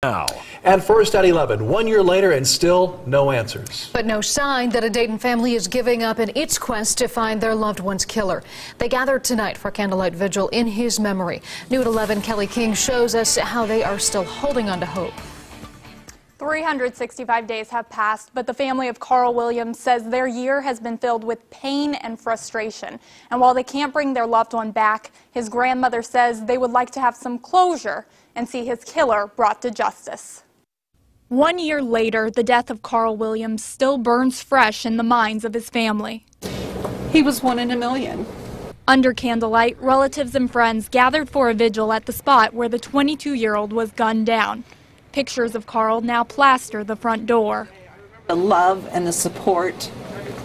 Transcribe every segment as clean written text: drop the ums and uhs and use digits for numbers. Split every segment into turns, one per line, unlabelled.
Now.
And first at 11, 1 year later and still no answers.
But no sign that a Dayton family is giving up in its quest to find their loved one's killer. They gathered tonight for candlelight vigil in his memory. New at 11, Kelly King shows us how they are still holding on to hope.
365 days have passed, but the family of Carl Williams says their year has been filled with pain and frustration. And while they can't bring their loved one back, his grandmother says they would like to have some closure and see his killer brought to justice. 1 year later, the death of Carl Williams still burns fresh in the minds of his family.
He was one in a million.
Under candlelight, relatives and friends gathered for a vigil at the spot where the 22-year-old was gunned down. Pictures of Carl now plaster the front door.
The love and the support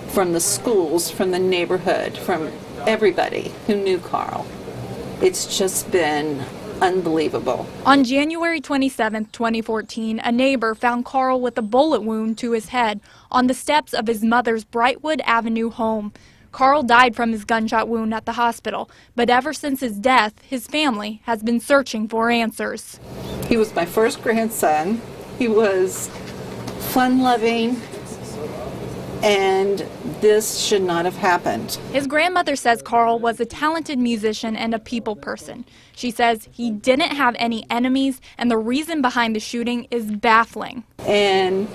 from the schools, from the neighborhood, from everybody who knew Carl. It's just been unbelievable.
On January 27, 2014, a neighbor found Carl with a bullet wound to his head on the steps of his mother's Brightwood Avenue home. Carl died from his gunshot wound at the hospital, but ever since his death, his family has been searching for answers.
He was my first grandson. He was fun-loving, and this should not have happened.
His grandmother says Carl was a talented musician and a people person. She says he didn't have any enemies, and the reason behind the shooting is baffling.
And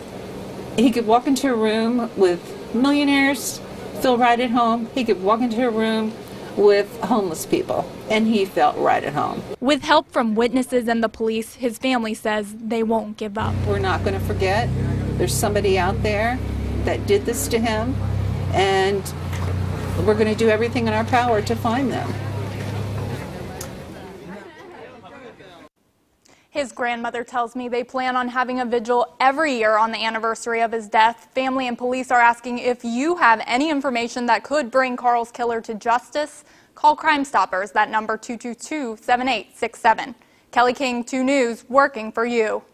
he could walk into a room with millionaires, feel right at home. He could walk into a room with homeless people, and he felt right at home.
With help from witnesses and the police, his family says they won't give up.
We're not going to forget. There's somebody out there that did this to him, and we're going to do everything in our power to find them.
His grandmother tells me they plan on having a vigil every year on the anniversary of his death. Family and police are asking if you have any information that could bring Carl's killer to justice. Call Crime Stoppers, that number 222-7867. Kelly King, 2 News, working for you.